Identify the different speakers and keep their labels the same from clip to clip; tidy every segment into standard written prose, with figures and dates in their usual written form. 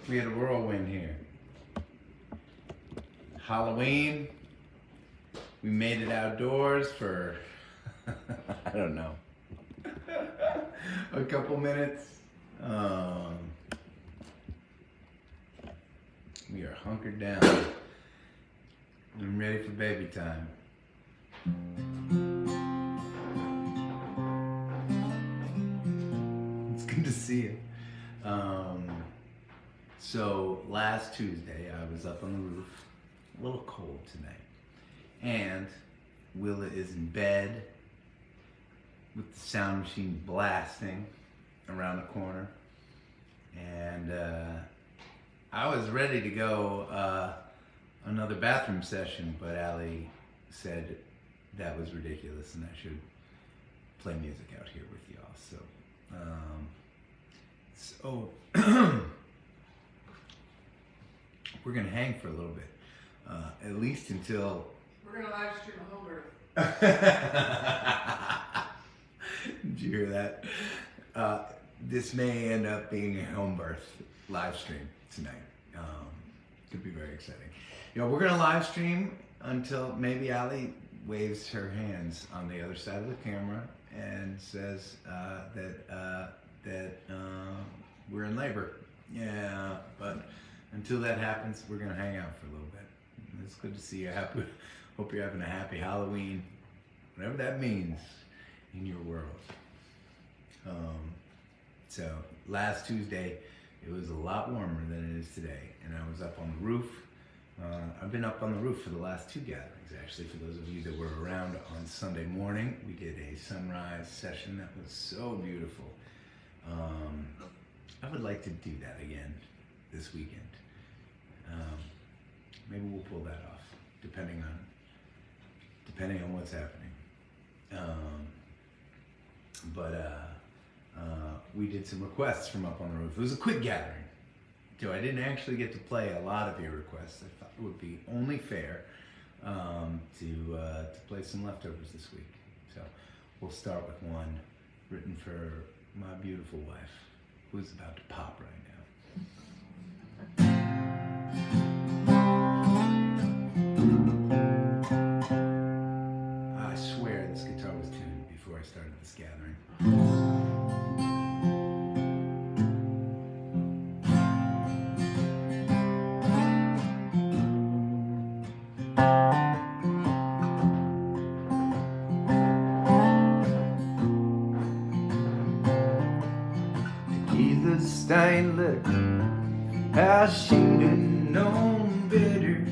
Speaker 1: We had a whirlwind here. Halloween. We made it outdoors for, I don't know, a couple minutes. We are hunkered down. I'm ready for baby time. It's good to see you. So last Tuesday I was up on the roof, a little cold tonight, and Willa is in bed with the sound machine blasting around the corner, and I was ready to go another bathroom session, but Allie said that was ridiculous and I should play music out here with y'all. So we're gonna hang for a little bit, at least until
Speaker 2: we're gonna live stream a home birth.
Speaker 1: Did you hear that? This may end up being a home birth live stream tonight. Could be very exciting. You know, we're gonna live stream until maybe Allie waves her hands on the other side of the camera and says that we're in labor. Yeah, but until that happens, we're gonna hang out for a little bit. It's good to see you. Hope you're having a happy Halloween, whatever that means in your world. So last Tuesday, it was a lot warmer than it is today, and I was up on the roof. I've been up on the roof for the last two gatherings, actually. For those of you that were around on Sunday morning, we did a sunrise session that was so beautiful. I would like to do that again this weekend. Maybe we'll pull that off, depending on what's happening. We did some requests from up on the roof. It was a quick gathering, so I didn't actually get to play a lot of your requests. I thought it would be only fair to play some leftovers this week. So we'll start with one written for my beautiful wife, who's about to pop right now. I swear this guitar was tuned before I started this gathering. Tequila's stained liquor, I should have known better.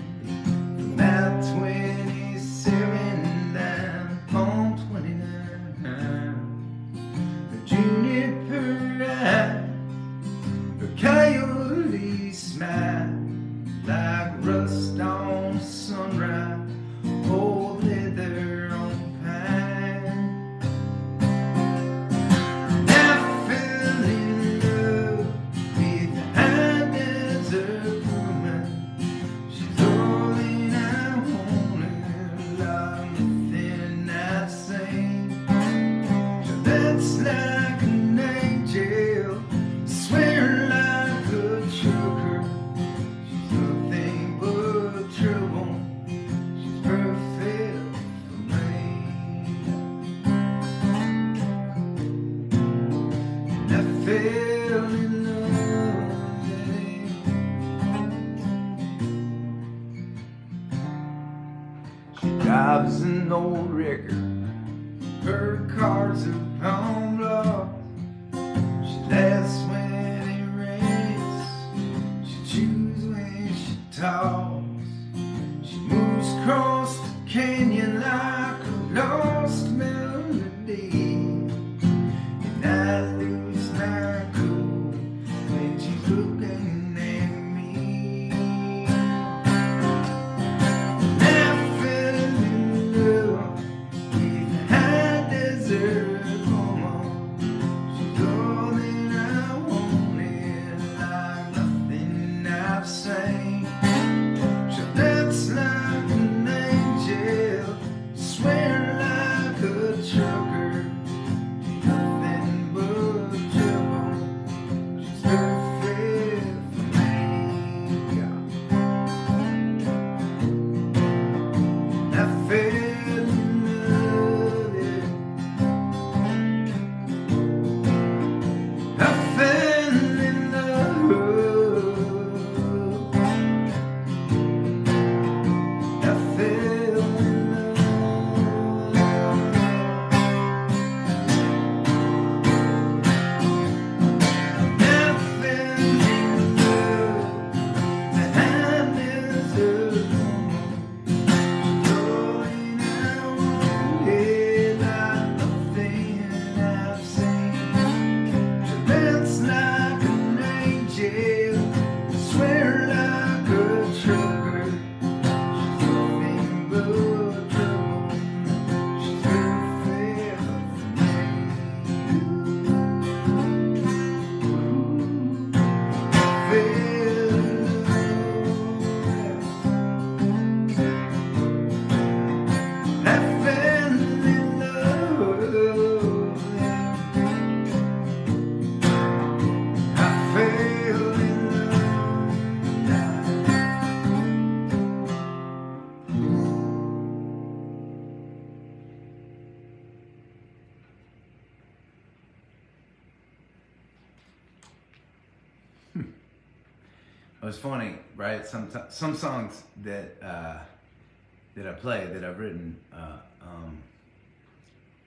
Speaker 1: From that 27 down on 29, a juniper eye, a coyote smile, like rust on sunrise, old leather on pine. And I fell in love with a high desert woman. She's all that I wanted, like nothing I've seen. So that's like an angel, swear like a choker. She's nothing but trouble. She's perfect for me. And I fell in love with her. She drives an old wrecker. Her car's a pawn block. She laughs when it rains. She chews when she talks. She moves across the canyon like a lost melody. And I lose my cool when she's looking at me. And I fell in love with a high desert woman. She's all that I wanted, like nothing I've seen. So that's like an angel, was funny, right? Some songs that that I play, that I've written,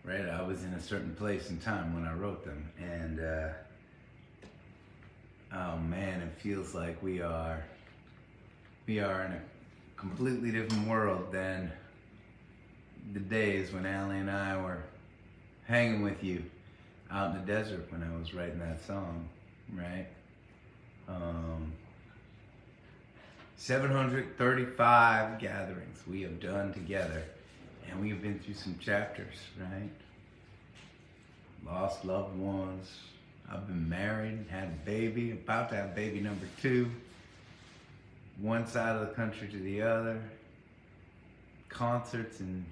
Speaker 1: right? I was in a certain place and time when I wrote them, and oh man, it feels like we are in a completely different world than the days when Allie and I were hanging with you out in the desert when I was writing that song, right? 735 gatherings we have done together, and we've been through some chapters, right? Lost loved ones. I've been married, had a baby, about to have baby number 2. One side of the country to the other. Concerts, and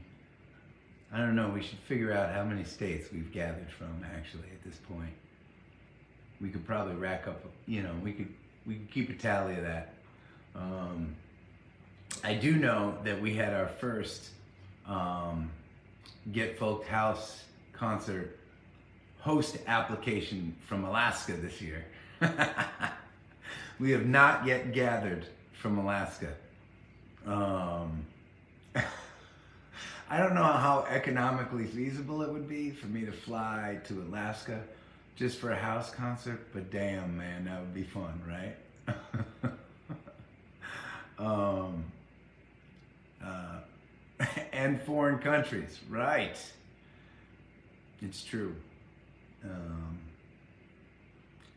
Speaker 1: I don't know, we should figure out how many states we've gathered from actually at this point. We could probably rack up, you know, we could keep a tally of that. I do know that we had our first Get Folk House concert host application from Alaska this year. We have not yet gathered from Alaska. I don't know how economically feasible it would be for me to fly to Alaska just for a house concert, but damn, man, that would be fun, right? And foreign countries, right? It's true.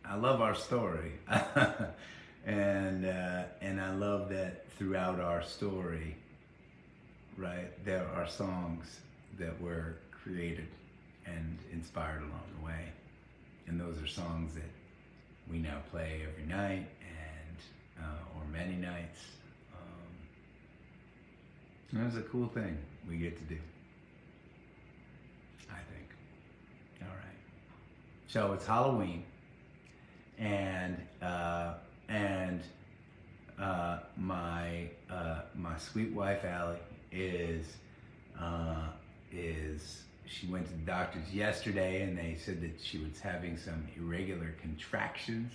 Speaker 1: I love our story, and I love that throughout our story, right, there are songs that were created and inspired along the way, and those are songs that we now play every night and or many nights. That's a cool thing we get to do, I think. All right. So it's Halloween, and my sweet wife Allie is she went to the doctor's yesterday, and they said that she was having some irregular contractions.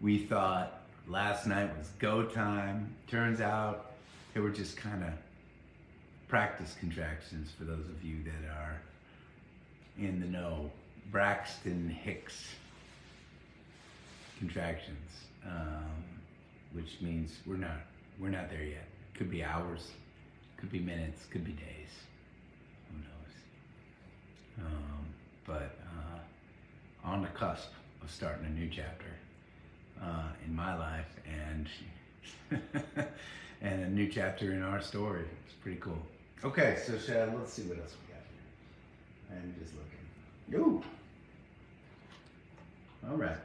Speaker 1: We thought last night was go time. Turns out they were just kind of practice contractions, for those of you that are in the know. Braxton Hicks contractions, which means we're not there yet. Could be hours, could be minutes, could be days. Who knows? But on the cusp of starting a new chapter in my life, and and a new chapter in our story. It's pretty cool. Okay, so let's see what else we got here. I'm just looking. Ooh. All right.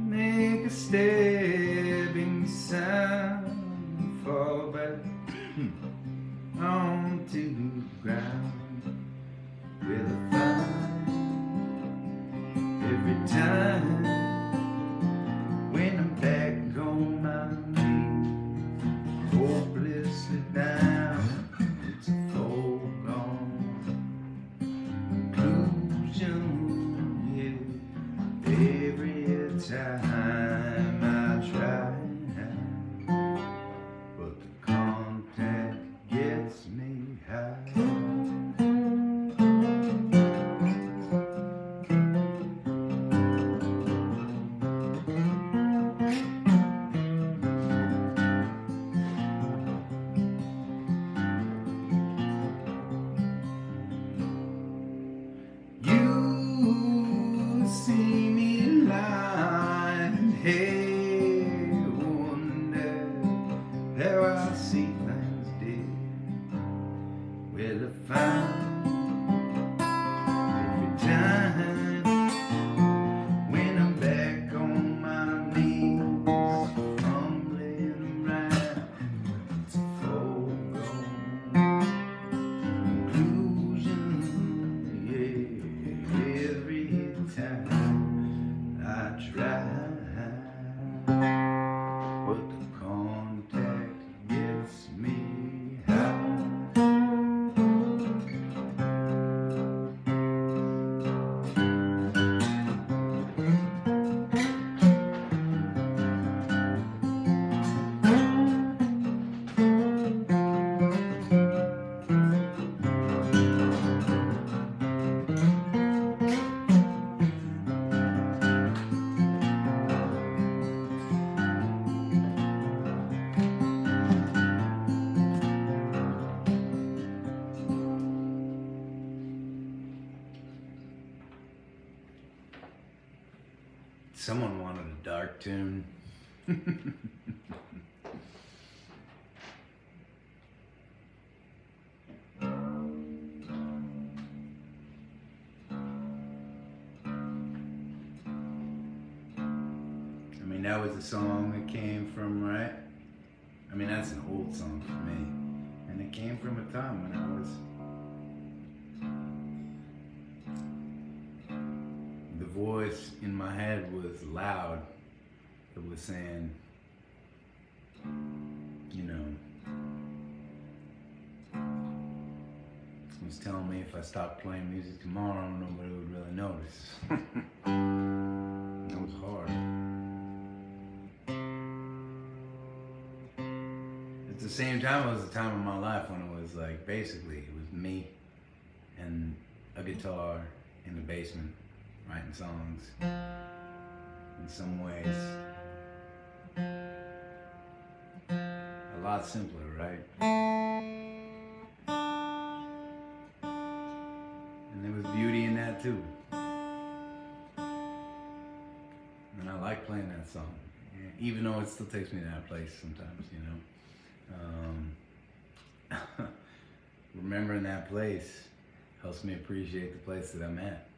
Speaker 1: Make a stabbing sound, fall back onto the ground with a fight every time when I'm back on my knees, hopelessly down. It's a foregone conclusion. Every time I try, but the contact gets me high. You see me lying here Someone wanted a dark tune. I mean, that was a song that came from, right? I mean, that's an old song for me. And it came from a time when the voice in my head was loud. It was saying, you know, it was telling me if I stopped playing music tomorrow, nobody would really notice. That was hard. At the same time, it was a time in my life when it was like, basically, it was me and a guitar in the basement writing songs. In some ways, a lot simpler, right? And there was beauty in that too. And I like playing that song, even though it still takes me to that place sometimes, you know. Remembering that place helps me appreciate the place that I'm at.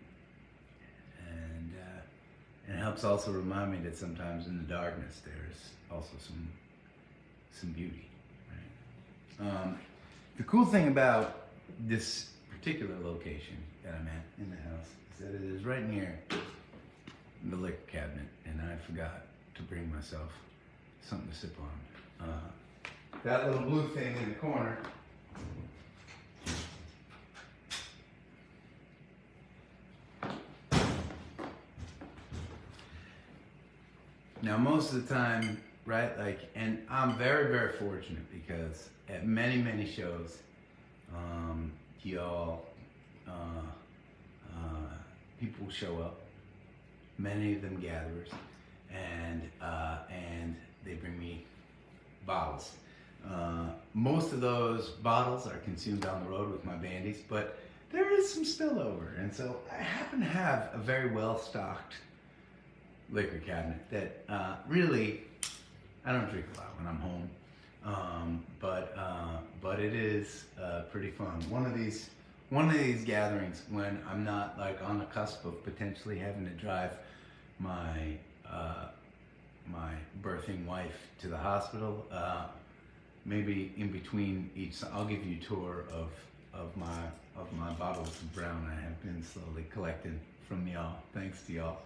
Speaker 1: And it helps also remind me that sometimes in the darkness there's also some beauty, right? The cool thing about this particular location that I'm at in the house is that it is right near the liquor cabinet, and I forgot to bring myself something to sip on. That little blue thing in the corner now, most of the time, right, like, and I'm very, very fortunate because at many, many shows, y'all, people show up, many of them gatherers, and they bring me bottles. Most of those bottles are consumed on the road with my bandies, but there is some spillover, and so I happen to have a very well-stocked liquor cabinet that really, I don't drink a lot when I'm home, but it is pretty fun. One of these gatherings when I'm not like on the cusp of potentially having to drive my my birthing wife to the hospital. Maybe in between each, I'll give you a tour of my bottles of brown I have been slowly collecting from y'all. Thanks to y'all.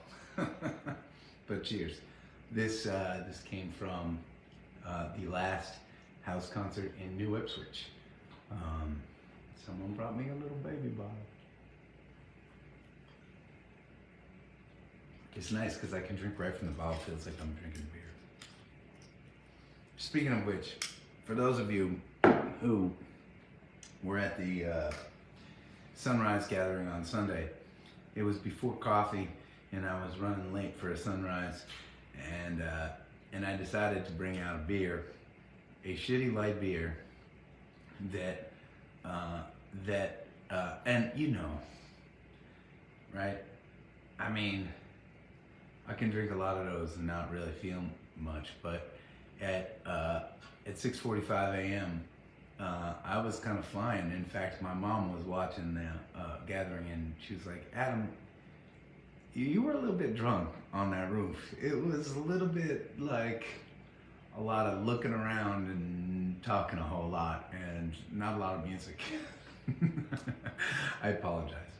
Speaker 1: But cheers. This came from the last house concert in New Ipswich. Someone brought me a little baby bottle. It's nice because I can drink right from the bottle. It feels like I'm drinking beer. Speaking of which, for those of you who were at the sunrise gathering on Sunday, it was before coffee, and I was running late for a sunrise, and I decided to bring out a beer, a shitty light beer that and you know, right? I mean, I can drink a lot of those and not really feel much, but at 6:45 a.m. I was kind of flying. In fact, my mom was watching the gathering, and she was like, "Adam, you were a little bit drunk on that roof. It was a little bit like a lot of looking around and talking a whole lot, and not a lot of music." I apologize.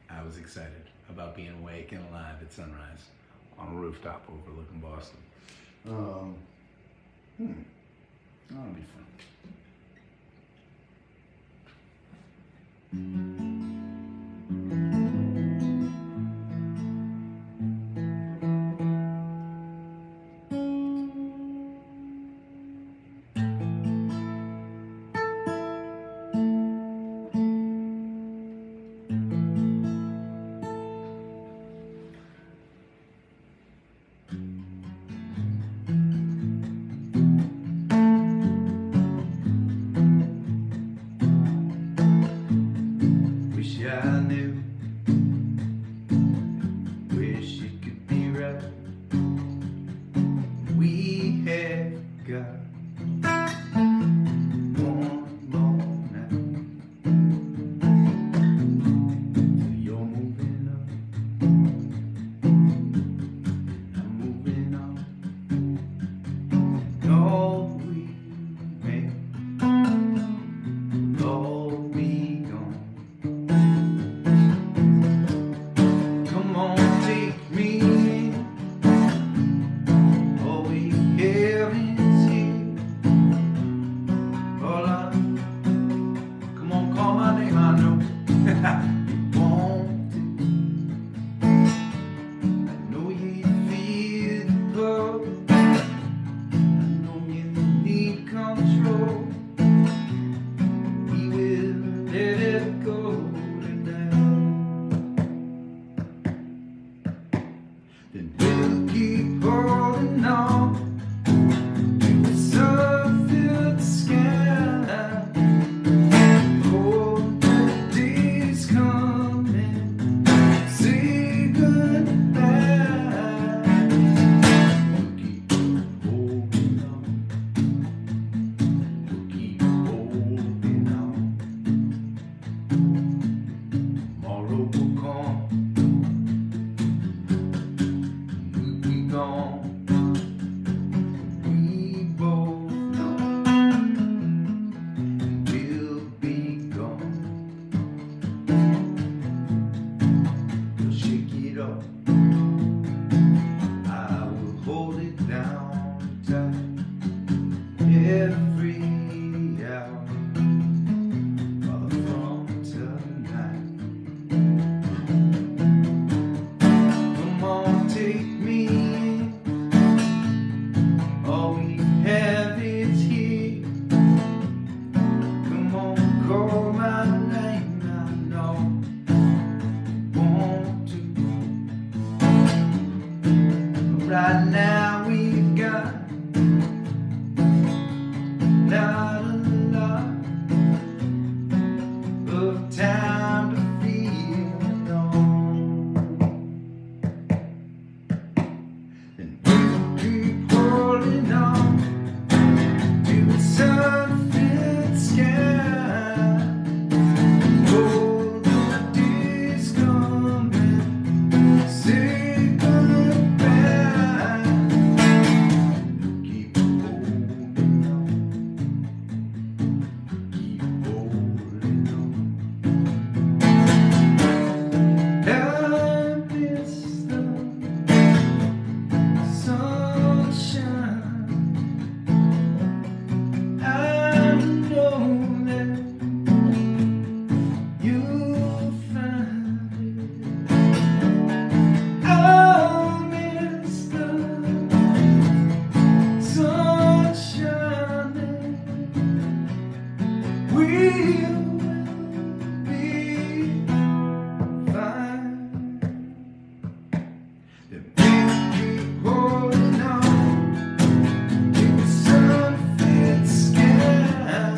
Speaker 1: I was excited about being awake and alive at sunrise on a rooftop overlooking Boston. That'll be fun. right. We have got one more night. You're moving up, I'm moving on. No, we may all be gone. Come on, take me in. All we have is here. All I, come on, call my name. I know you want it. I know you feel the pull. I know you need control. We will let it go tonight. Then we'll keep holding on to the sun-filled sky. Oh, the day's coming. Say goodbye. We'll keep holding on. We'll keep holding on. Tomorrow will come. We'll be gone. We both know we'll be gone. We'll shake it up. I will hold it down tight every hour while from tonight. Come on, take me in. All we have is here. Come on, call my name. I know you want to. Right now we've got not a lot of time to feel alone. And we'll keep holding on to the sun-filled sky. Oh, the day's coming. Say goodbye. Keep holding on. Keep holding on. I miss the sunshine. I know that you'll find it. I miss the sunshine. We will be fine. Then we'll keep holding on to the sun-filled sky.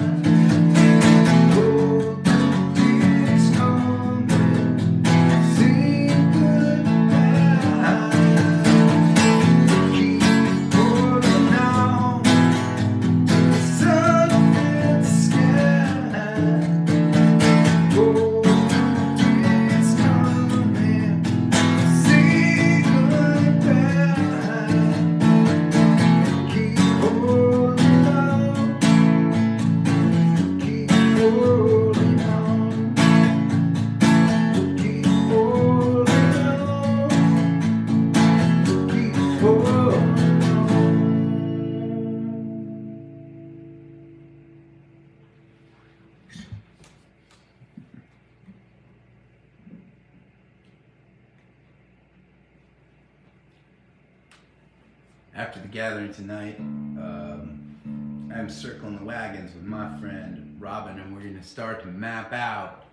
Speaker 1: Oh, the day's coming. Say goodbye. Keep holding on to the sun-filled sky. Oh, the day's coming. Say goodbye. Keep holding on. Keep holding on. Keep holding on. Keep holding on. After the gathering tonight, I'm circling the wagons with my friend Robin, and we're going to start to map out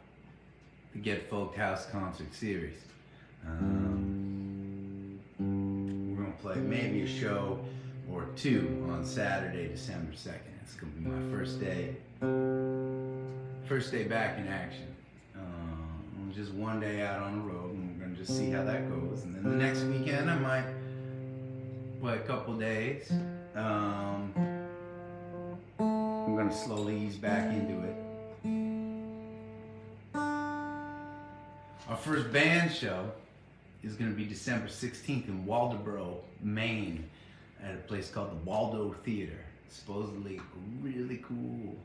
Speaker 1: the Get Folk House concert series. We're going to play maybe a show or two on Saturday, December 2nd. It's going to be my first day back in action. Just one day out on the road, and we're going to just see how that goes. And then the next weekend I might play a couple days. I'm gonna slowly ease back into it. Our first band show is gonna be December 16th in Waldoboro, Maine, at a place called the Waldo Theater. Supposedly a really cool,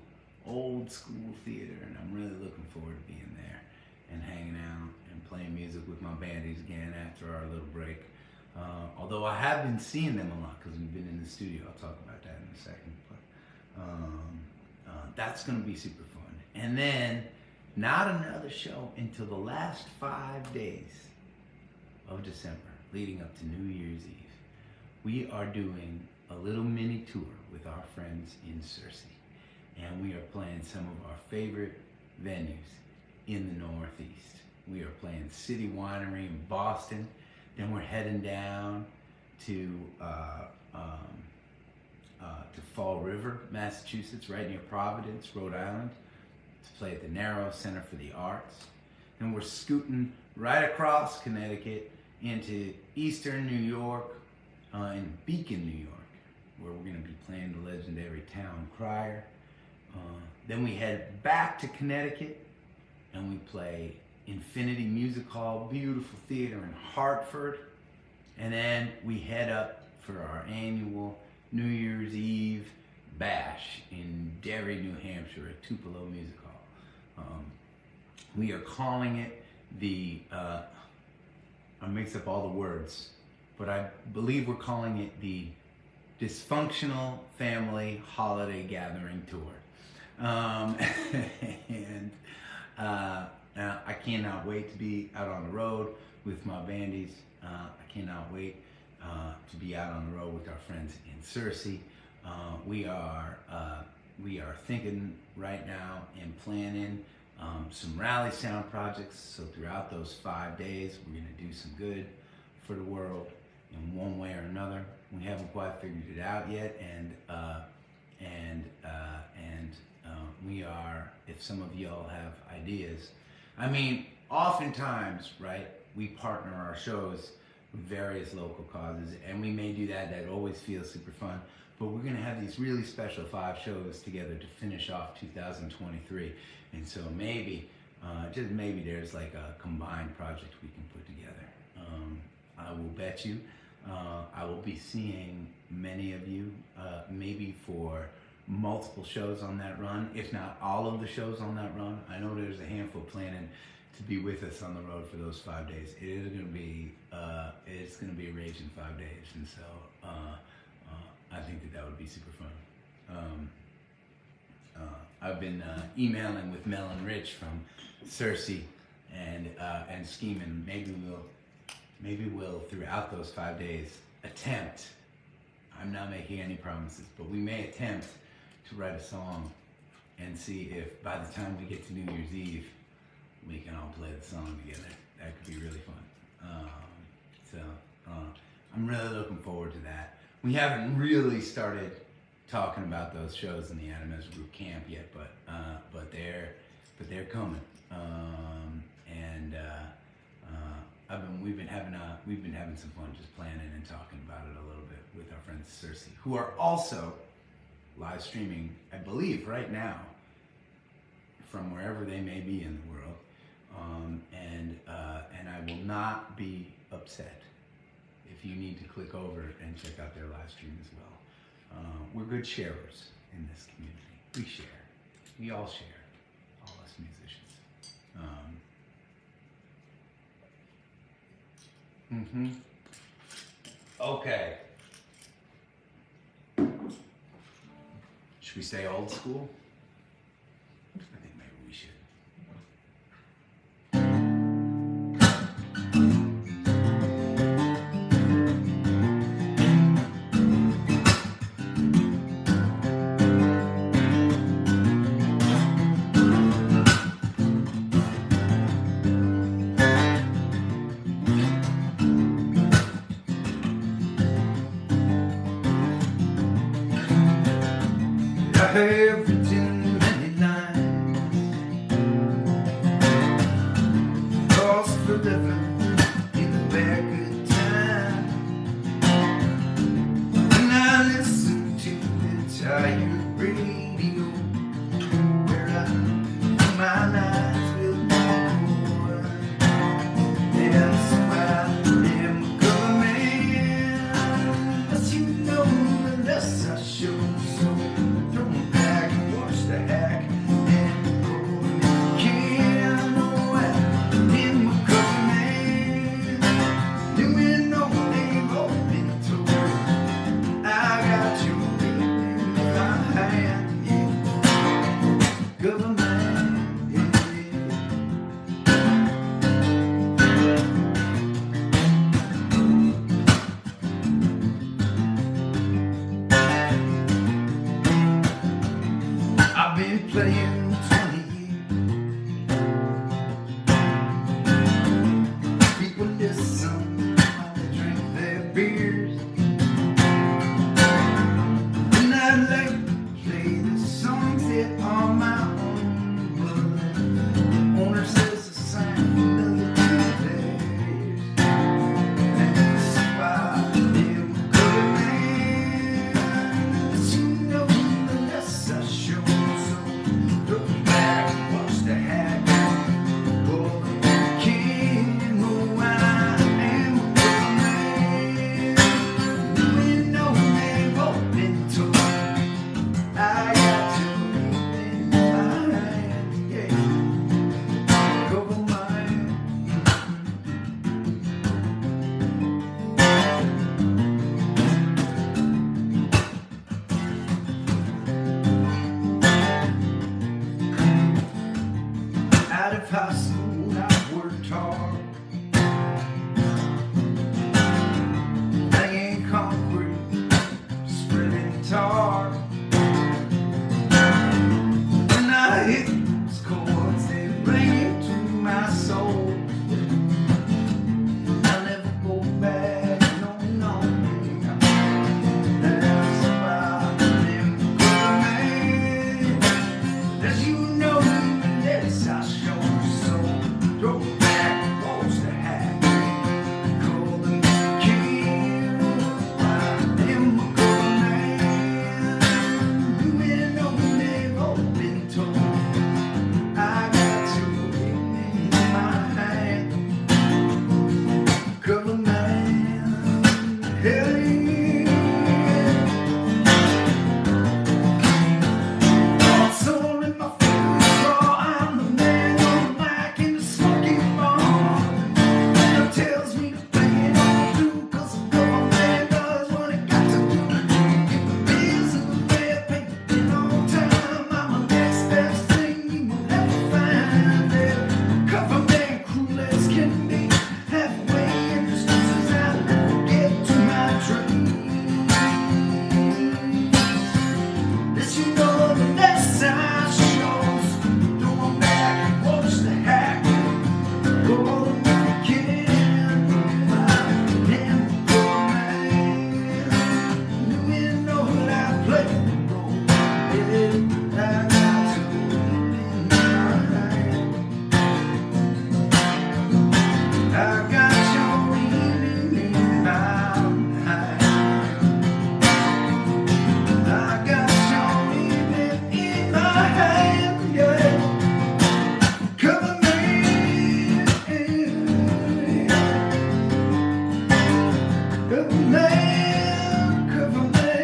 Speaker 1: old school theater, and I'm really looking forward to being there and hanging out and playing music with my bandies again after our little break. Although I have been seeing them a lot because we've been in the studio. I'll talk about that in a second. But that's going to be super fun. And then not another show until the last 5 days of December, leading up to New Year's Eve. We are doing a little mini tour with our friends in Searcy. And we are playing some of our favorite venues in the Northeast. We are playing City Winery in Boston. Then we're heading down to Fall River, Massachusetts, right near Providence, Rhode Island, to play at the Narrow Center for the Arts. Then we're scooting right across Connecticut into Eastern New York, in Beacon, New York, where we're going to be playing the legendary Town Crier. Then we head back to Connecticut and we play Infinity Music Hall, beautiful theater in Hartford. And then we head up for our annual New Year's Eve bash in Derry, New Hampshire at Tupelo Music Hall. We are calling it the, I mix up all the words, but I believe we're calling it the Dysfunctional Family Holiday Gathering Tour. I cannot wait to be out on the road with my bandies. I cannot wait to be out on the road with our friends in Searcy. We are thinking right now and planning some rally sound projects. So throughout those 5 days, we're going to do some good for the world in one way or another. We haven't quite figured it out yet, and we are, if some of y'all have ideas, I mean, oftentimes, right, we partner our shows with various local causes, and we may do that. That always feels super fun, but we're going to have these really special 5 shows together to finish off 2023, and so maybe, just maybe, there's like a combined project we can put together. I will bet you I will be seeing many of you, maybe for multiple shows on that run, if not all of the shows on that run. I know there's a handful planning to be with us on the road for those 5 days. It is going to be, it's going to be a raging 5 days, and so I think that would be super fun. I've been emailing with Mel and Rich from Searcy and scheming. Maybe we'll throughout those 5 days attempt. I'm not making any promises, but we may attempt to write a song and see if by the time we get to New Year's Eve, we can all play the song together. That could be really fun. I'm really looking forward to that. We haven't really started talking about those shows in the Adam Ezra Group camp yet, but they're coming. We've been having some fun just planning and talking about it a little bit with our friends Searcy, who are also live streaming, I believe, right now from wherever they may be in the world, and I will not be upset if you need to click over and check out their live stream as well. We're good sharers in this community. We share. We all share. All us musicians. Okay. Should we stay old school? I think maybe we should. I've written many lines, lost forever in the back of time. playing 20 years. People listen while they drink their beers. And I'd like to play the songs that are my own, but the owner says the sign familiar to theirs. That's why I'm a good man. As you know, the less I show. So look back, watch the hack. Oh, the king, you know I am a good man. You know they've all been told. I got to in my hand, yeah. Cover mine. Out of high school, I worked hard. Laying concrete, spreading tar. When I hit those chords, they ring to my soul. I'll never go back, no, no. That's why I'm a good man. As you know, yes, I show. So throw back, watch the hat. Call them king. I am a good man. You know they've all been told. I got to in my hand. Cover man. Hey. Soul in my feelings, raw. I'm the man on the mic in the smoky barn. It tells me to play it all through, 'cause a government does what it got to do. Get the bills in the red paper in on time. I'm the next best thing you will ever find. Yeah. Government cruel as can be, halfway in excuses I'll never get to my dreams. This you know the less I shows. Going back and watch the hack. Go all the weekend. I am a good man. You know that I play the role. Yeah, I got to in my hand. I got your in my hand. I got your in my hand, yeah. Cover me, cover me, cover me.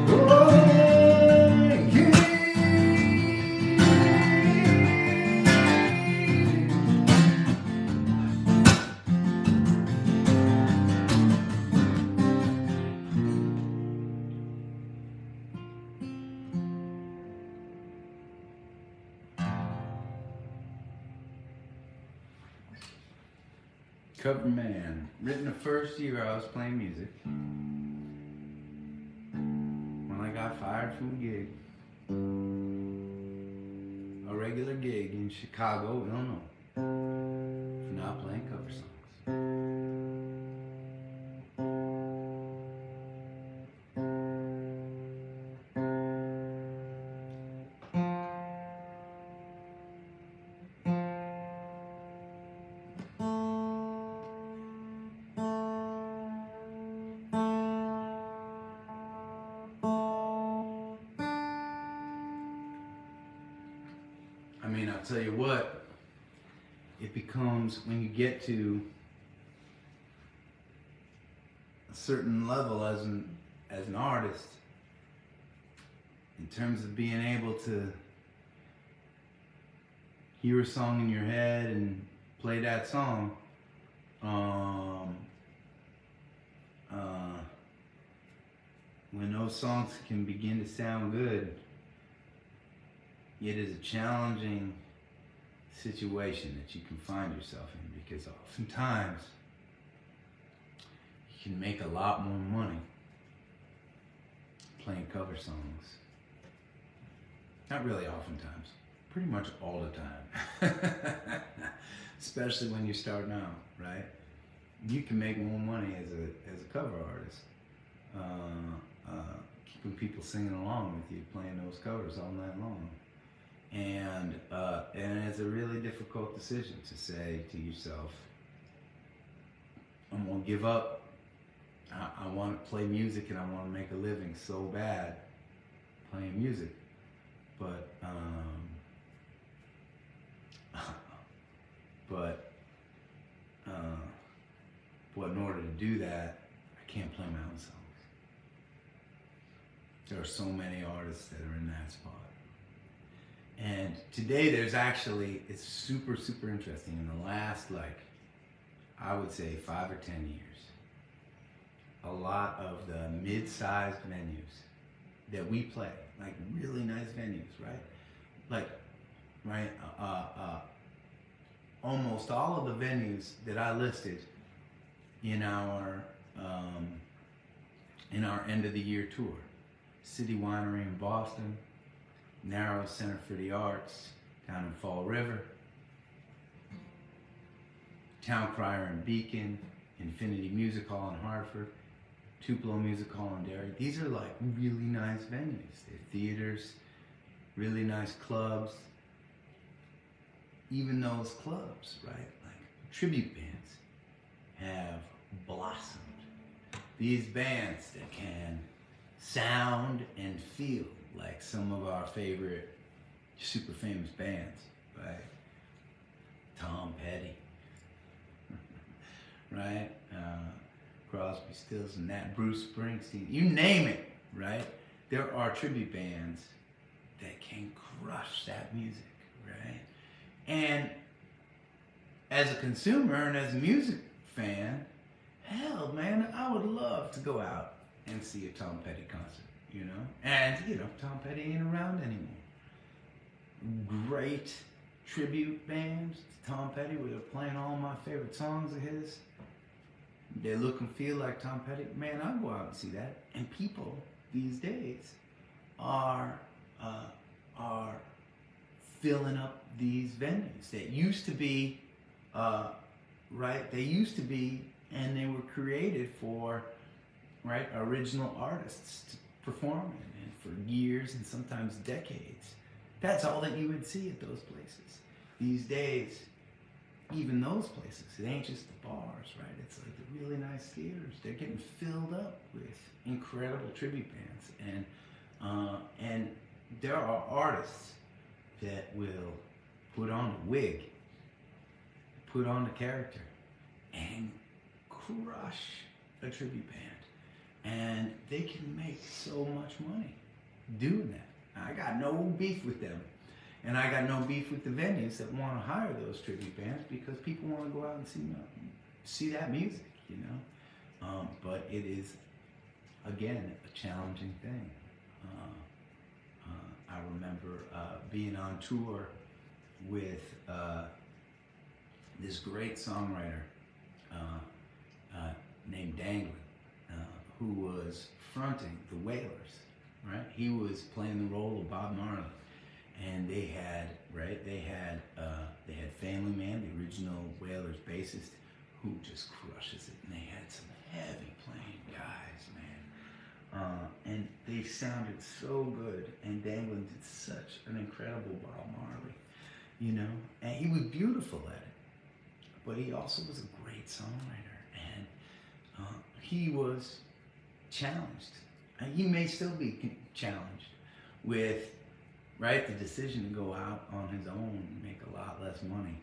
Speaker 1: Oh, yeah. Cover Man, written the first year I was playing music. When I got fired from a gig, a regular gig in Chicago, Illinois, for not playing cover songs. I mean, I'll tell you what, it becomes, when you get to a certain level as an artist, in terms of being able to hear a song in your head and play that song, when those songs can begin to sound good, it is a challenging situation that you can find yourself in, because oftentimes you can make a lot more money playing cover songs. Not really oftentimes, pretty much all the time. Especially when you're starting out, right? You can make more money as a cover artist. Keeping people singing along with you, playing those covers all night long. And it's a really difficult decision to say to yourself, I'm gonna give up. I want to play music and I want to make a living so bad playing music, but in order to do that, I can't play my own songs. There are so many artists that are in that spot. And today it's super, super interesting. In the last, I would say 5 or 10 years, a lot of the mid-sized venues that we play, like really nice venues, right? Almost all of the venues that I listed in our end of the year tour, City Winery in Boston, Narrow Center for the Arts down in Fall River, Town Crier in Beacon, Infinity Music Hall in Hartford, Tupelo Music Hall in Derry. These are like really nice venues. They're theaters, really nice clubs. Even those clubs, right? Like tribute bands have blossomed. These bands that can sound and feel like some of our favorite super famous bands, right? Tom Petty, right? Crosby, Stills, and Nat, Bruce Springsteen, you name it, right? There are tribute bands that can crush that music, right? And as a consumer and as a music fan, hell, man, I would love to go out and see a Tom Petty concert, you know? And, Tom Petty ain't around anymore. Great tribute bands to Tom Petty where they're playing all my favorite songs of his. They look and feel like Tom Petty. Man, I'll go out and see that. And people these days are filling up these venues that used to be, right? They used to be, and they were created for, right, original artists to perform in, and for years and sometimes decades. That's all that you would see at those places. These days, even those places, it ain't just the bars, right? It's like the really nice theaters. They're getting filled up with incredible tribute bands, and there are artists that will put on a wig, put on a character, and crush a tribute band, and they can make so much money doing that. I got no beef with them. And I got no beef with the venues that want to hire those tribute bands because people want to go out and see that music, you know. But it is, again, a challenging thing. I remember being on tour with this great songwriter named Danglin, who was fronting the Wailers, right? He was playing the role of Bob Marley. And they had Family Man, the original Wailers bassist, who just crushes it. And they had some heavy playing guys, man. And they sounded so good. And Danglin did such an incredible Bob Marley, you know. And he was beautiful at it. But he also was a great songwriter. And he was challenged. And he may still be challenged with, right, the decision to go out on his own and make a lot less money,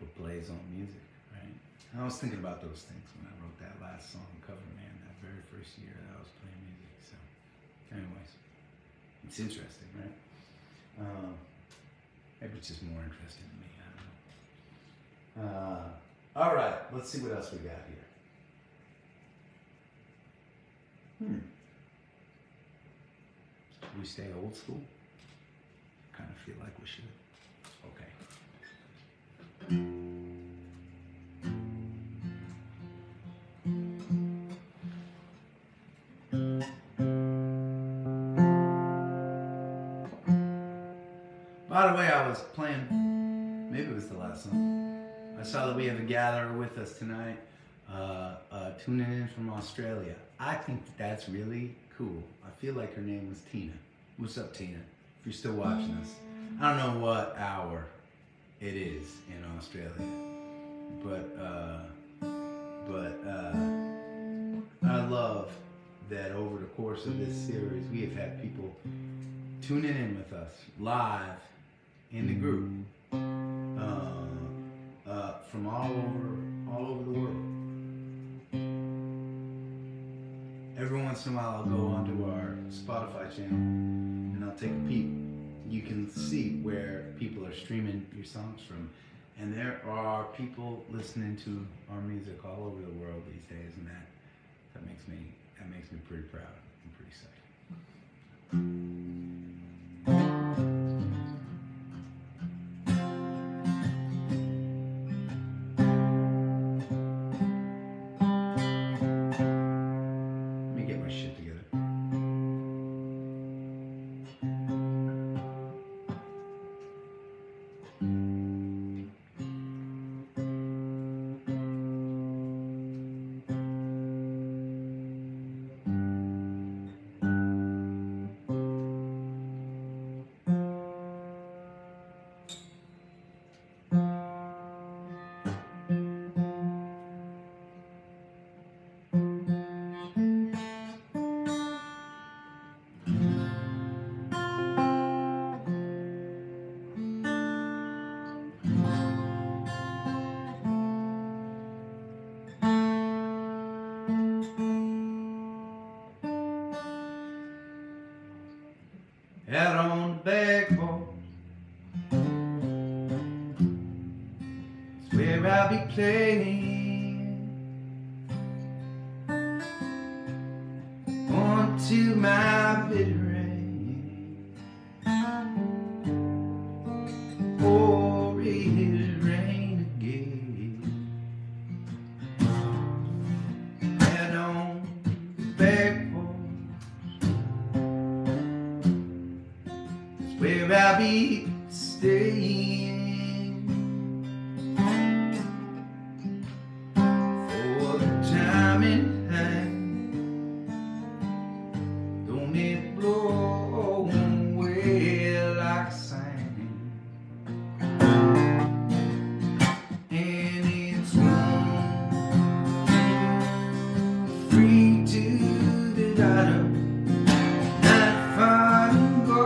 Speaker 1: but play his own music, right? I was thinking about those things when I wrote that last song, Cover Man, that very first year that I was playing music. So, anyways, it's interesting, right? Maybe it's just more interesting to me, I don't know. All right, let's see what else we got here. We stay old school? Kind of feel like we should. Okay.
Speaker 3: the way, I was playing, maybe it was the last song. I saw that we have a gatherer with us tonight, tuning in from Australia. I think that's really cool. I feel like her name was Tina. What's up, Tina? If you're still watching us. I don't know what hour it is in Australia, but I love that over the course of this series, we have had people tuning in with us live in the group from all over the world. Every once in a while, I'll go onto our Spotify channel and I'll take a peek. You can see where people are streaming your songs from, and there are people listening to our music all over the world these days, and that makes me pretty proud. I'm pretty psyched. Let me get my shit together. Out on the backboard, it's where I'll be playing. On to my bitter rain. Oh, it'll rain again. Out on the backboard, where I'll be staying for the time in hand. Don't it blow away like sand, and it's warm, free to the bottom, not far to go.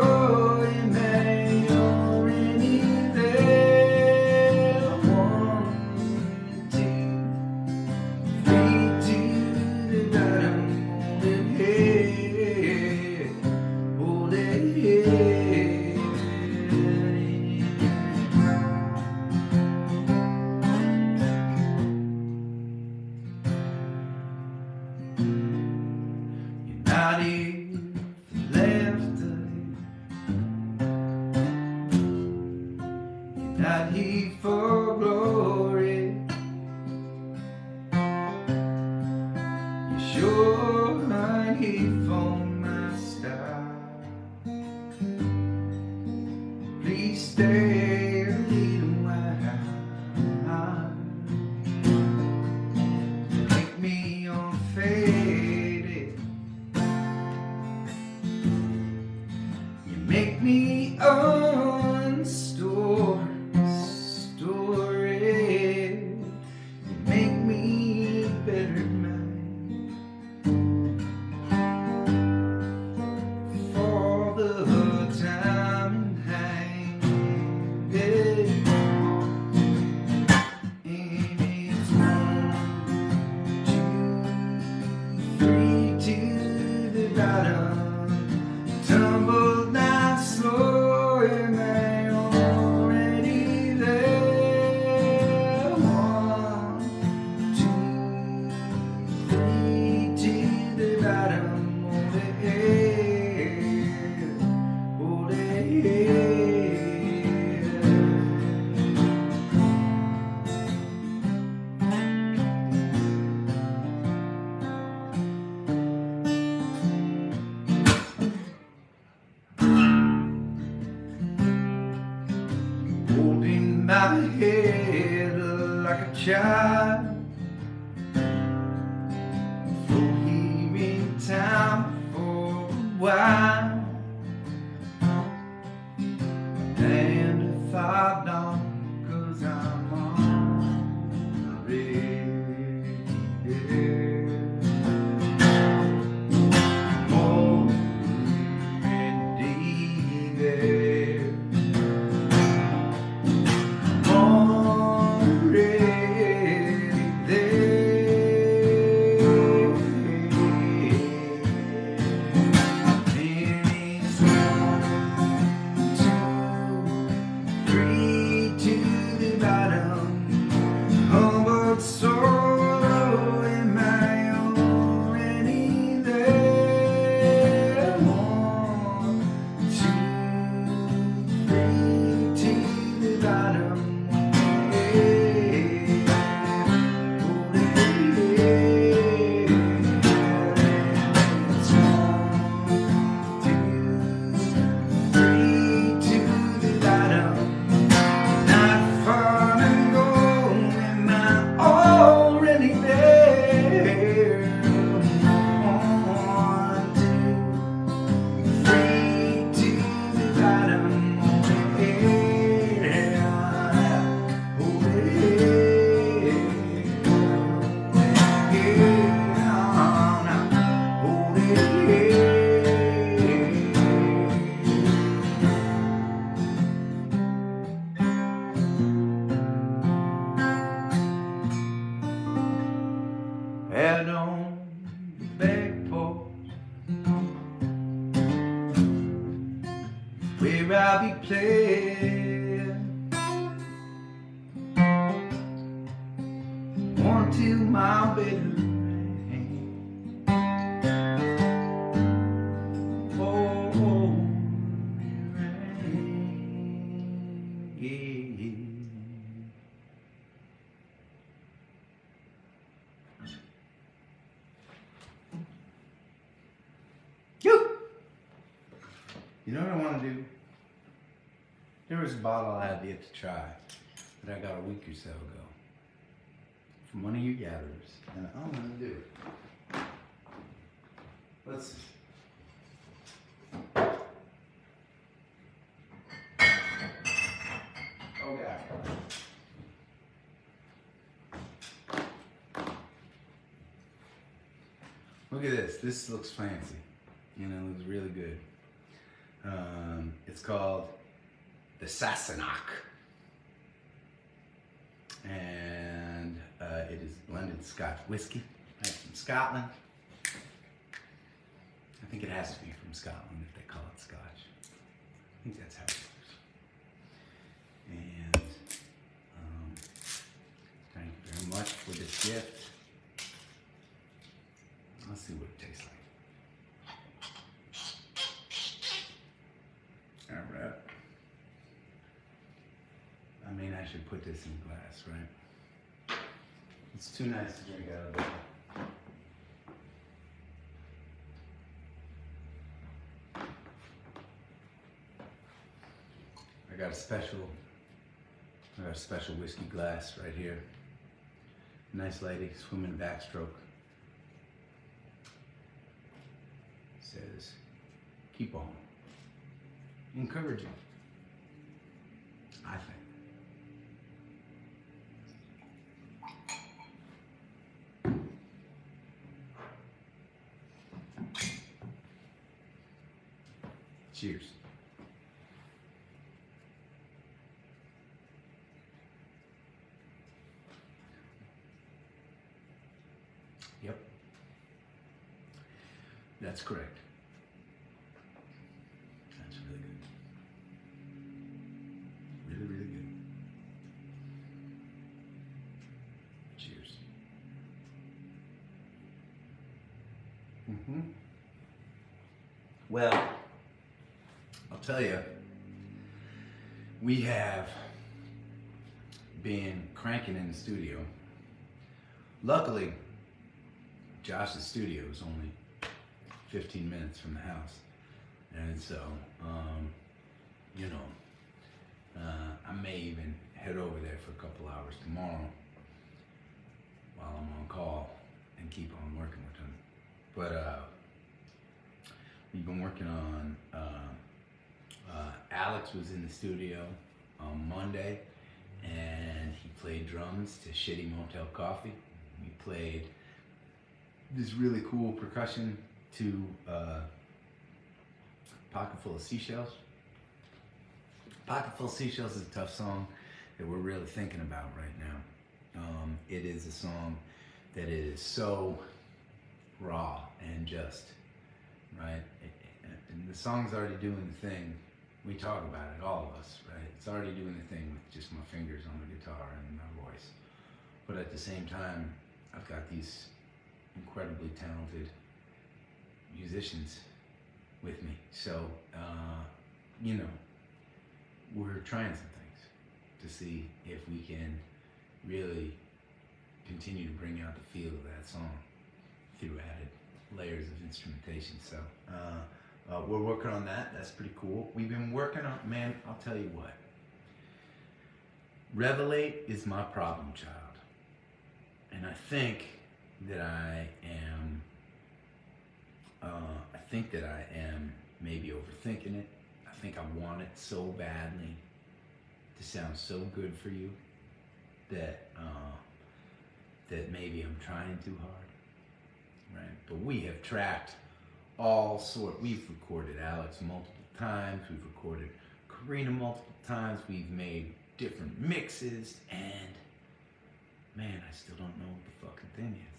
Speaker 1: child for here in town for a while, and I thought not, 'cause I'm already there. Out on the back porch where I'll be playing one till my bedroom rain. Oh, rain, yeah. You know what I want to do? There was a bottle I had yet to try that I got a week or so ago from one of you gatherers, and I'm going to do it. Let's see. Oh God. Look at this. This looks fancy. You know, it looks really good. It's called the Sassenach, and it is blended Scotch whiskey. It's from Scotland. I think it has to be from Scotland if they call it Scotch. I think that's how it works. And thank you very much for this gift. Let's see what it tastes like. All right. I mean, I should put this in a glass, right? It's too nice to drink out of it. I got a special whiskey glass right here. Nice lady, swimming backstroke. Says, keep on. Encouraging, I think. Cheers. Yep. That's correct. That's really good. Really, really good. Cheers. Well, I'll tell you, we have been cranking in the studio. Luckily, Josh's studio is only 15 minutes from the house. And so, you know, I may even head over there for a couple hours tomorrow
Speaker 3: keep on working with him. But we've been working on. Alex was in the studio on Monday, and he played drums to Shitty Motel Coffee. We played this really cool percussion to Pocket Full of Seashells. Pocket Full of Seashells is a tough song that we're really thinking about right now. It is a song that is so raw and just, right? And the song's already doing the thing. We talk about it, all of us, right? It's already doing the thing with just my fingers on the guitar and my voice. But at the same time, I've got these incredibly talented musicians with me. So, you know, we're trying some things to see if we can really continue to bring out the feel of that song through added layers of instrumentation. So, we're working on that. That's pretty cool. We've been working on, man, I'll tell you what. Revelate is my problem child. And I think that I am maybe overthinking it. I think I want it so badly to sound so good for you that that maybe I'm trying too hard, right? But we have tracked we've recorded Alex multiple times, we've recorded Karina multiple times, we've made different mixes, and man, I still don't know what the fucking thing is.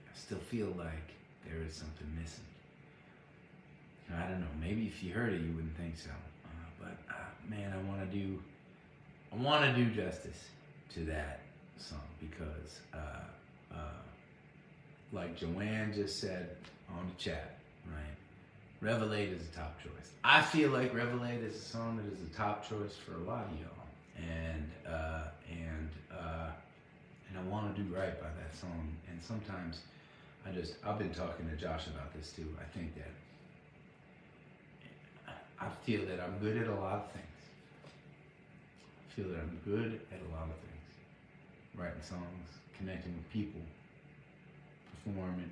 Speaker 3: I still feel like there is something missing. I don't know, maybe if you heard it you wouldn't think so, but man, I want to do justice to that song because like Joanne just said on the chat, right? Revelate is a top choice. I feel like Revelate is a song that is a top choice for a lot of y'all, and I want to do right by that song. And sometimes I've been talking to Josh about this too. I think that I feel that I'm good at a lot of things. I feel that I'm good at a lot of things. Writing songs, connecting with people, performing.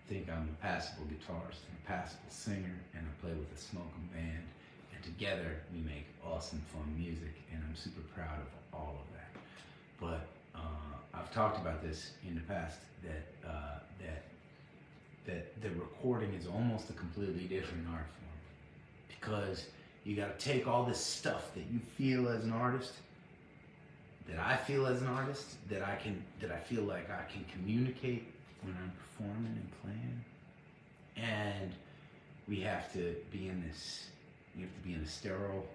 Speaker 3: I think I'm a passable guitarist and a passable singer, and I play with a smoking band, and together we make awesome, fun music, and I'm super proud of all of that. But I've talked about this in the past that the recording is almost a completely different art form, because you got to take all this stuff that you feel as an artist, that I feel as an artist, that I feel like I can communicate when I'm performing and playing, and we have to be in a sterile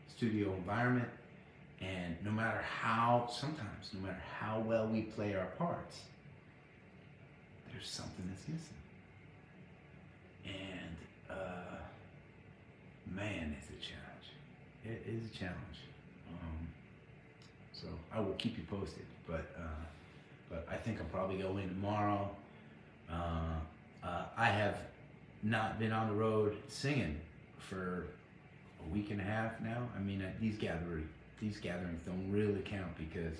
Speaker 3: studio environment, and no matter how well we play our parts, there's something that's missing. And man, it's a challenge. It is a challenge. So I will keep you posted, but I think I'll probably go in tomorrow. I have not been on the road singing for a week and a half now. I mean, these gatherings don't really count because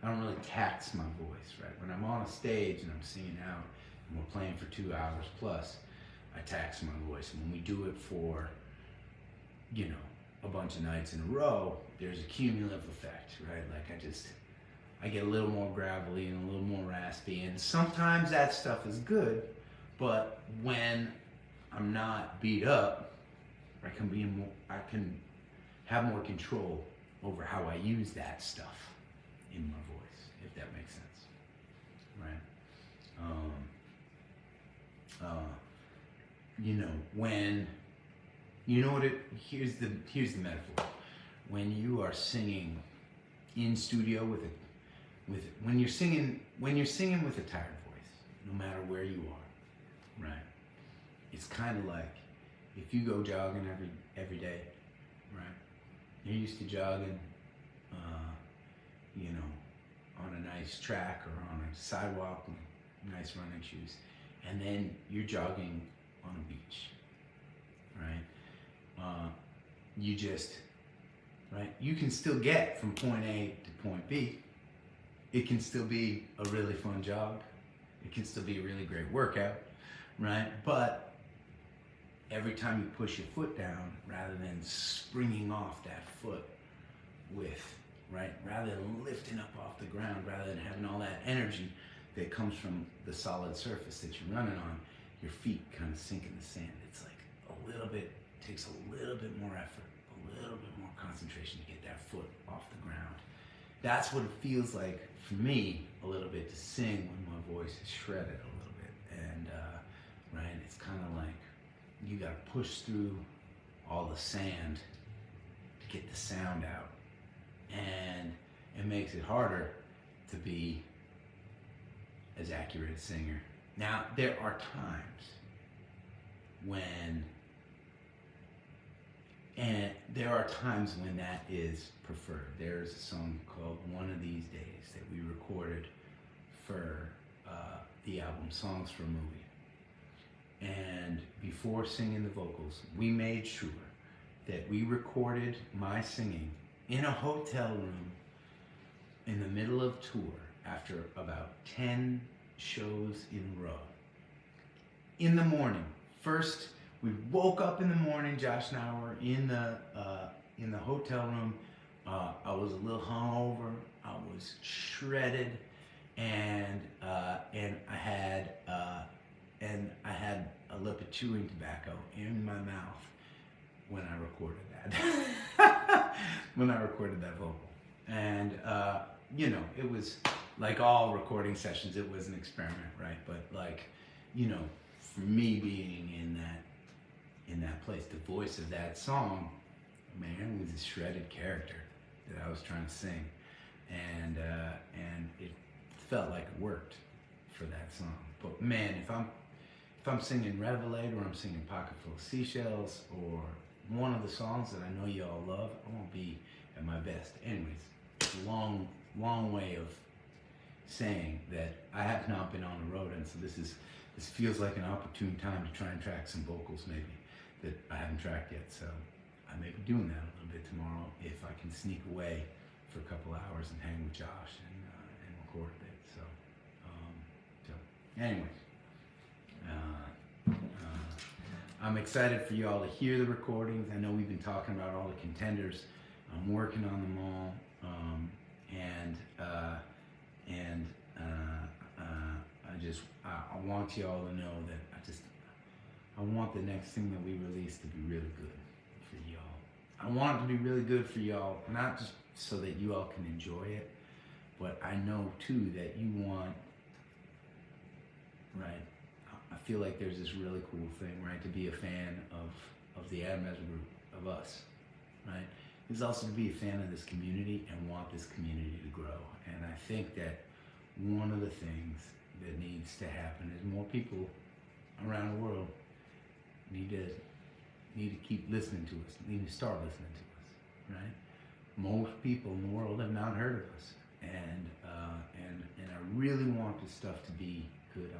Speaker 3: I don't really tax my voice, right? When I'm on a stage and I'm singing out and we're playing for 2 hours plus, I tax my voice. And when we do it for, a bunch of nights in a row, there's a cumulative effect, right? Like I get a little more gravelly and a little more raspy, and sometimes that stuff is good, but when I'm not beat up, I can have more control over how I use that stuff in my voice, if that makes sense, right? Here's the metaphor. When you are singing in studio when you're singing with a tired voice, no matter where you are, right? It's kind of like if you go jogging every day, right? You're used to jogging, on a nice track or on a sidewalk with nice running shoes, and then you're jogging on a beach, right? You can still get from point A to point B. It can still be a really fun jog, It can still be a really great workout, right? But every time you push your foot down, rather than springing off that foot with, right? Rather than lifting up off the ground, rather than having all that energy that comes from the solid surface that you're running on, your feet kind of sink in the sand. It's like takes a little bit more effort, a little bit more concentration to get that foot off the ground. That's what it feels like for me a little bit to sing when my voice is shredded a little bit. And, right, it's kind of like you got to push through all the sand to get the sound out. And it makes it harder to be as accurate a singer. Now, there are times when that is preferred. There's a song called One of These Days that we recorded for the album Songs for a Movie. And before singing the vocals, we made sure that we recorded my singing in a hotel room in the middle of tour after about 10 shows in a row. In the morning, first we woke up in the morning, Josh and I were in the hotel room. I was a little hungover, I was shredded, and I had a lip of chewing tobacco in my mouth when I recorded that. When I recorded that vocal. And it was like all recording sessions, it was an experiment, right? But for me being in that place, the voice of that song, man, was a shredded character that I was trying to sing. And it felt like it worked for that song. But man, if I'm singing Revelate, or I'm singing Pocket Full of Seashells, or one of the songs that I know you all love, I won't be at my best. Anyways, it's a long way of saying that I have not been on the road, and so this feels like an opportune time to try and track some vocals maybe that I haven't tracked yet. So I may be doing that a little bit tomorrow if I can sneak away for a couple hours and hang with Josh and record a bit. So anyways. I'm excited for you all to hear the recordings. I know we've been talking about all the contenders. I'm working on them all, I want you all to know that I want the next thing that we release to be really good for y'all. I want it to be really good for y'all, not just so that you all can enjoy it, but I know too that you want, right? I feel like there's this really cool thing, right, to be a fan of the Adam Ezra group, of us, right? It's also to be a fan of this community and want this community to grow. And I think that one of the things that needs to happen is more people around the world need to keep listening to us, need to start listening to us, right? Most people in the world have not heard of us, and I really want this stuff to be good.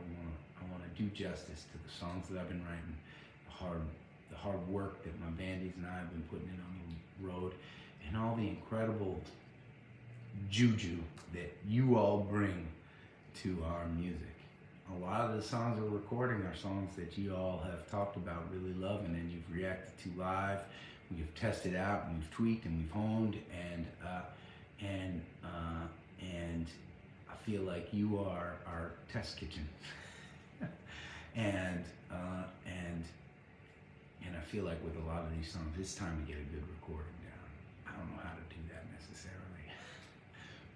Speaker 3: I want to do justice to the songs that I've been writing, the hard work that my bandies and I have been putting in on the road, and all the incredible juju that you all bring to our music. A lot of the songs we're recording are songs that you all have talked about really loving, and you've reacted to live. We've tested out, and we've tweaked, and we've honed, and I feel like you are our test kitchen. and I feel like with a lot of these songs, it's time to get a good recording down. I don't know how to do that necessarily,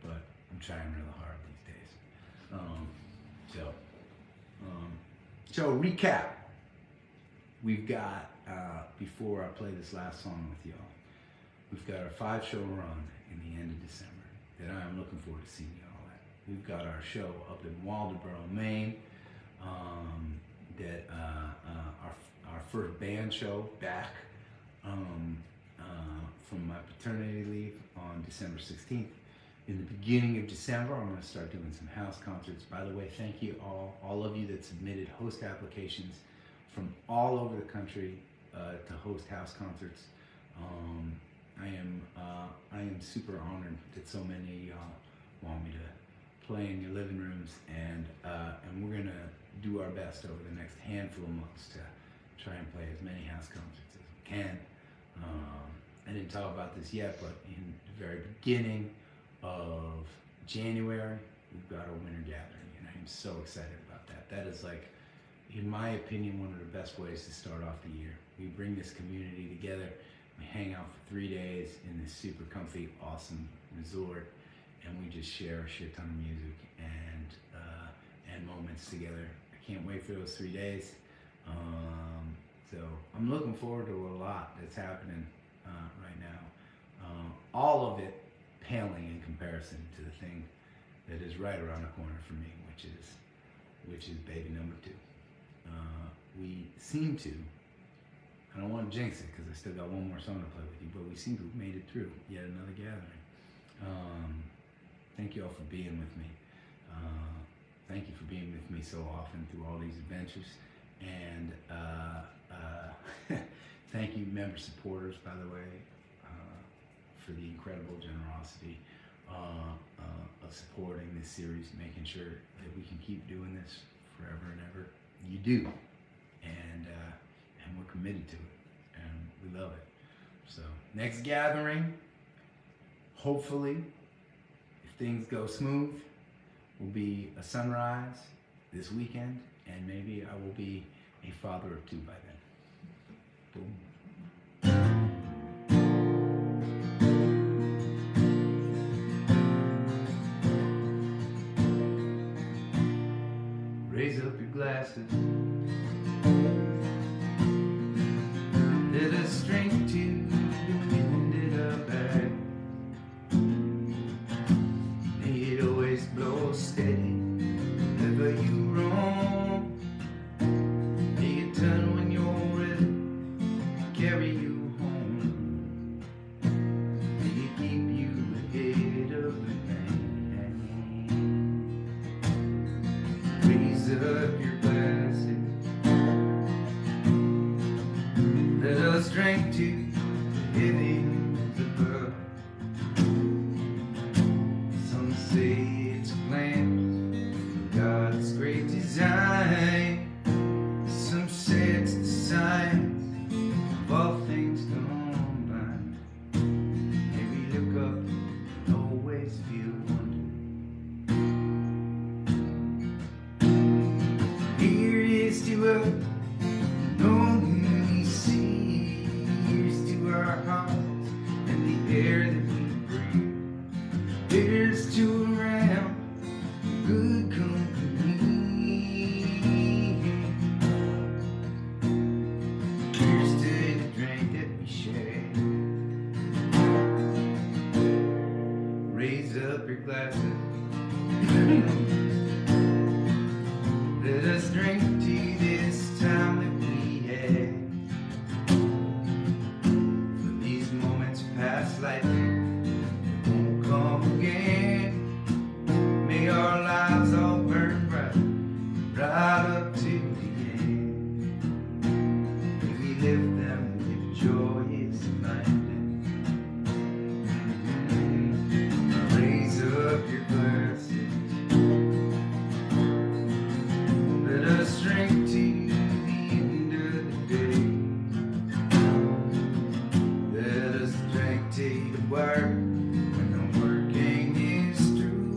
Speaker 3: but I'm trying really hard these days. So recap. We've got, before I play this last song with y'all, we've got our 5-show run in the end of December that I am looking forward to seeing y'all at. We've got our show up in Waldoboro, Maine, that our first band show back from my paternity leave on December 16th. In the beginning of December, I'm going to start doing some house concerts. By the way, thank you all of you that submitted host applications from all over the country to host house concerts. I am super honored that so many of y'all want me to play in your living rooms, and we're gonna do our best over the next handful of months to try and play as many house concerts as we can. I didn't talk about this yet, but in the very beginning of January, we've got our winter gathering, and I'm so excited about that. That is, like, in my opinion, one of the best ways to start off the year. We bring this community together, we hang out for 3 days in this super comfy, awesome resort, and we just share a shit ton of music and moments together. I can't wait for those 3 days. So I'm looking forward to a lot that's happening right now. All of it paling in comparison to the thing that is right around the corner for me, which is baby number 2. We seem to, I don't want to jinx it because I still got one more song to play with you, but we seem to have made it through yet another gathering. Thank you all for being with me. Thank you for being with me so often through all these adventures. And thank you, member supporters, by the way, for the incredible generosity of supporting this series, making sure that we can keep doing this forever and ever. You do, and we're committed to it, and we love it. So next gathering, hopefully, if things go smooth, will be a sunrise this weekend, and maybe I will be a father of 2 by then. Boom. Raise up your glasses. Let us drink to the wind in our back. May it always blow steady, never you wrong. May it turn when you're ready, carry you home. May it keep you ahead of the pain. Raise up your glasses. Let us drink to the heavens above. Some say it's planned, God's great design. Some say it's the signs of all things gone by. May we look up and always feel wonder. Here is to us, only see. Here's to our hearts and the air that we breathe. Here's to around good company. Here's to the drink that we share. Raise up your glasses. Let us drink to this time that we had. For these moments pass lightly, won't come again. May our lives all burn bright, right up to the end. May we live them with joyous abandon. Raise up your glasses. Let us drink to the end of the day. Let us drink to the work when the working is through.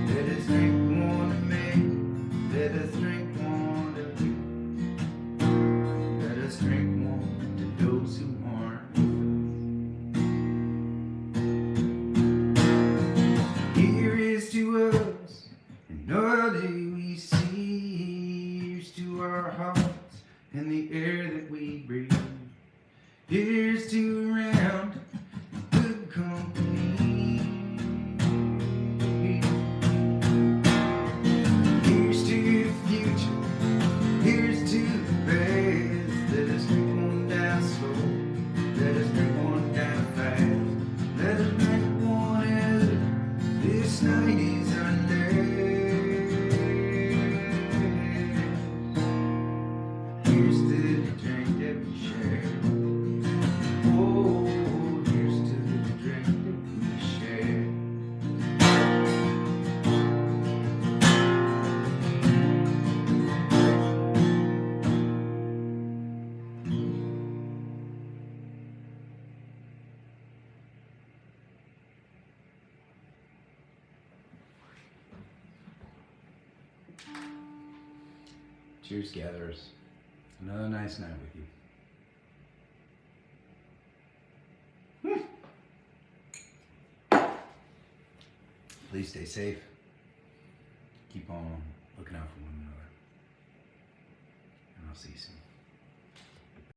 Speaker 3: Let us drink one to me. Let us drink one to you. Let us drink one to those who aren't with us. Here is to us, and all that we see. Here's to our hearts and the air that we breathe. Here's to around good company. Here's to the future. Here's to the past. Let us drink one down slow. Let us drink one down fast. Let us drink one as this night is under. Here's to the drink that we share. Oh, cheers, gatherers. Another nice night with you. Please stay safe.